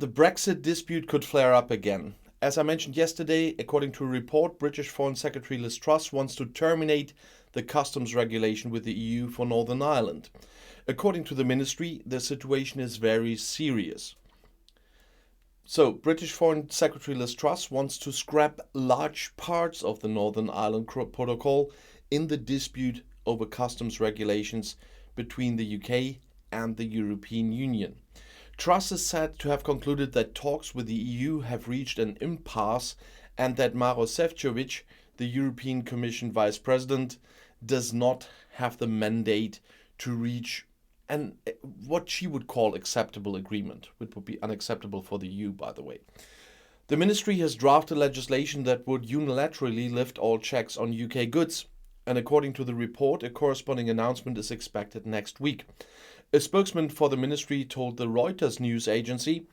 The Brexit dispute could flare up again. As I mentioned yesterday, according to a report, British Foreign Secretary Liz Truss wants to terminate the customs regulation with the EU for Northern Ireland. According to the ministry, the situation is very serious. So, British Foreign Secretary Liz Truss wants to scrap large parts of the Northern Ireland Protocol in the dispute over customs regulations between the UK and the European Union. Truss is said to have concluded that talks with the EU have reached an impasse and that Maroš Šefčovič, the European Commission Vice President, does not have the mandate to reach what she would call acceptable agreement, which would be unacceptable for the EU, by the way. The ministry has drafted legislation that would unilaterally lift all checks on UK goods, and according to the report, a corresponding announcement is expected next week. A spokesman for the ministry told the Reuters news agency,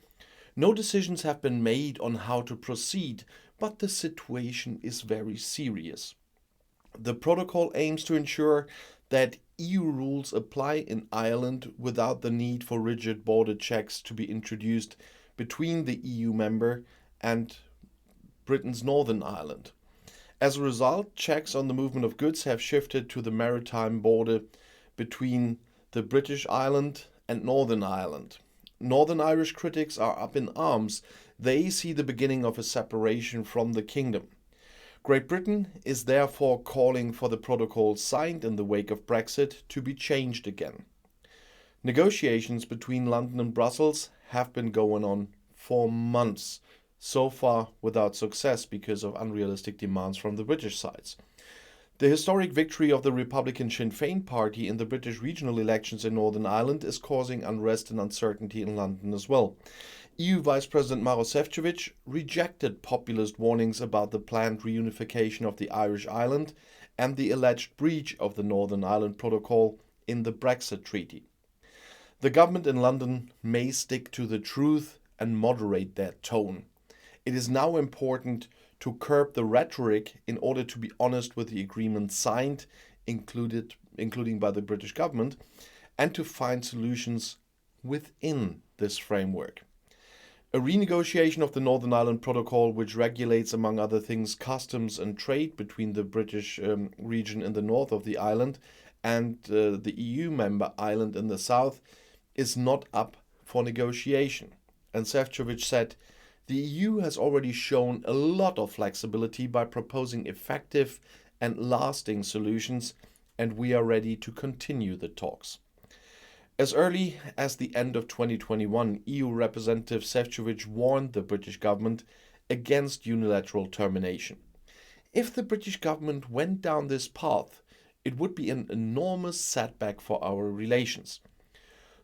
"No decisions have been made on how to proceed, but the situation is very serious. The protocol aims to ensure that EU rules apply in Ireland without the need for rigid border checks to be introduced between the EU member and Britain's Northern Ireland. As a result, checks on the movement of goods have shifted to the maritime border between the British Island and Northern Ireland. Northern Irish critics are up in arms. They see the beginning of a separation from the kingdom. Great Britain is therefore calling for the protocol signed in the wake of Brexit to be changed again." Negotiations between London and Brussels have been going on for months, so far without success because of unrealistic demands from the British sides. The historic victory of the Republican Sinn Féin party in the British regional elections in Northern Ireland is causing unrest and uncertainty in London as well. EU Vice President Maroš Šefčovič rejected populist warnings about the planned reunification of the Irish island and the alleged breach of the Northern Ireland Protocol in the Brexit Treaty. The government in London may stick to the truth and moderate their tone. It is now important to curb the rhetoric in order to be honest with the agreement signed, including by the British government, and to find solutions within this framework. A renegotiation of the Northern Ireland Protocol, which regulates, among other things, customs and trade between the British region in the north of the island and the EU member island in the south, is not up for negotiation. And Šefčovič said, "The EU has already shown a lot of flexibility by proposing effective and lasting solutions, and we are ready to continue the talks." As early as the end of 2021, EU Representative Šefčovič warned the British government against unilateral termination. If the British government went down this path, it would be an enormous setback for our relations.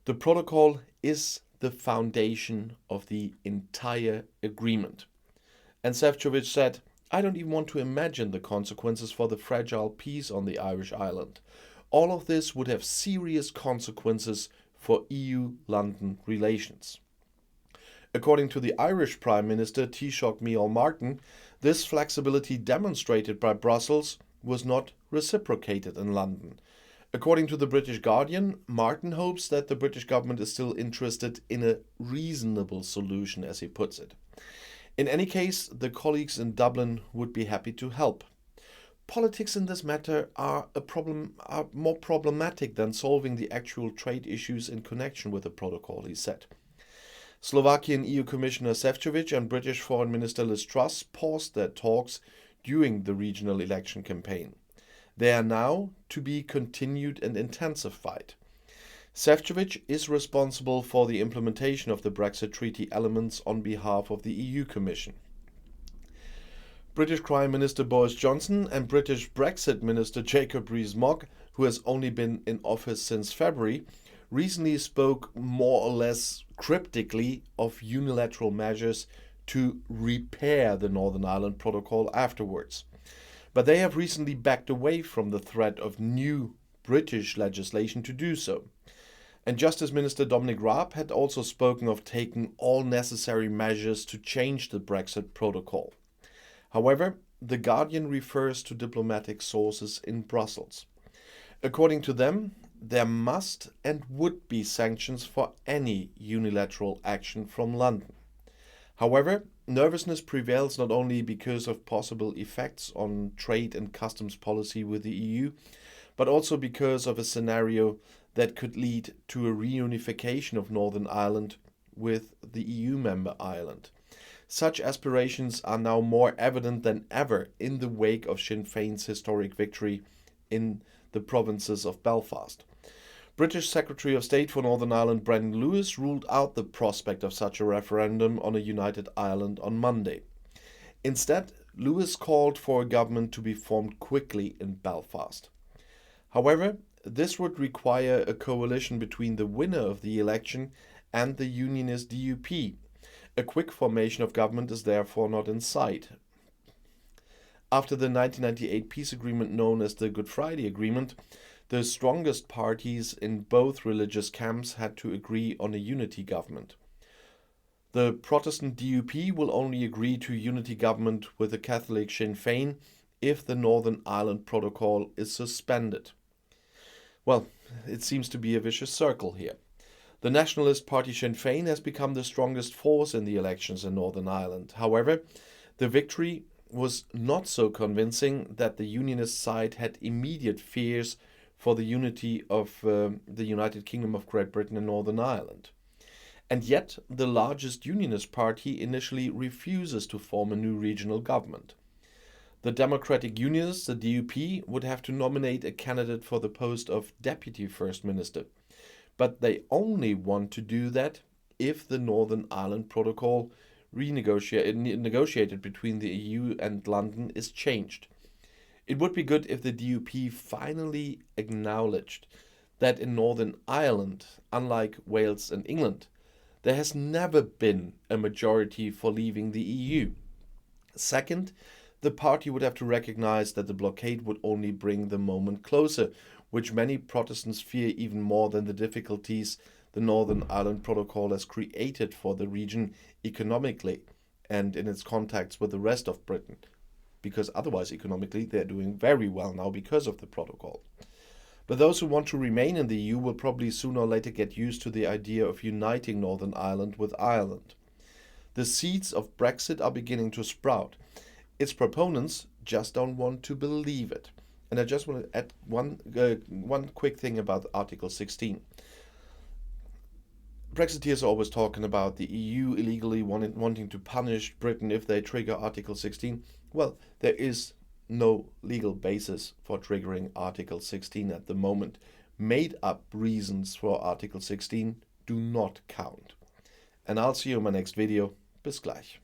The protocol is the foundation of the entire agreement. And Šefčovič said, "I don't even want to imagine the consequences for the fragile peace on the Irish island. All of this would have serious consequences for EU-London relations." According to the Irish Prime Minister Taoiseach Micheál Martin, this flexibility demonstrated by Brussels was not reciprocated in London. According to the British Guardian, Martin hopes that the British government is still interested in a reasonable solution, as he puts it. In any case, the colleagues in Dublin would be happy to help. Politics in this matter are more problematic than solving the actual trade issues in connection with the protocol, he said. Slovakian EU Commissioner Šefčovič and British Foreign Minister Liz Truss paused their talks during the regional election campaign. They are now to be continued and intensified. Šefčovič is responsible for the implementation of the Brexit Treaty elements on behalf of the EU Commission. British Prime Minister Boris Johnson and British Brexit Minister Jacob Rees-Mogg, who has only been in office since February, recently spoke more or less cryptically of unilateral measures to repair the Northern Ireland Protocol afterwards. But they have recently backed away from the threat of new British legislation to do so. And Justice Minister Dominic Raab had also spoken of taking all necessary measures to change the Brexit Protocol. However, The Guardian refers to diplomatic sources in Brussels. According to them, there must and would be sanctions for any unilateral action from London. However, nervousness prevails not only because of possible effects on trade and customs policy with the EU, but also because of a scenario that could lead to a reunification of Northern Ireland with the EU member Ireland. Such aspirations are now more evident than ever in the wake of Sinn Féin's historic victory in the provinces of Belfast. British Secretary of State for Northern Ireland Brendan Lewis ruled out the prospect of such a referendum on a united Ireland on Monday. Instead, Lewis called for a government to be formed quickly in Belfast. However, this would require a coalition between the winner of the election and the unionist DUP. A quick formation of government is therefore not in sight. After the 1998 peace agreement known as the Good Friday Agreement, the strongest parties in both religious camps had to agree on a unity government. The Protestant DUP will only agree to unity government with the Catholic Sinn Féin if the Northern Ireland Protocol is suspended. Well, it seems to be a vicious circle here. The nationalist party Sinn Féin has become the strongest force in the elections in Northern Ireland. However, the victory was not so convincing that the unionist side had immediate fears for the unity of the United Kingdom of Great Britain and Northern Ireland. And yet, the largest unionist party initially refuses to form a new regional government. The Democratic Unionists, the DUP, would have to nominate a candidate for the post of Deputy First Minister. But they only want to do that if the Northern Ireland Protocol negotiated between the EU and London is changed. It would be good if the DUP finally acknowledged that in Northern Ireland, unlike Wales and England, there has never been a majority for leaving the EU. Second, the party would have to recognize that the blockade would only bring the moment closer, which many Protestants fear even more than the difficulties the Northern Ireland Protocol has created for the region economically and in its contacts with the rest of Britain, because otherwise economically they're doing very well now because of the protocol. But those who want to remain in the EU will probably sooner or later get used to the idea of uniting Northern Ireland with Ireland. The seeds of Brexit are beginning to sprout. Its proponents just don't want to believe it. And I just want to add one quick thing about Article 16. Brexiteers are always talking about the EU illegally wanting to punish Britain if they trigger Article 16. Well, there is no legal basis for triggering Article 16 at the moment. Made-up reasons for Article 16 do not count. And I'll see you in my next video. Bis gleich.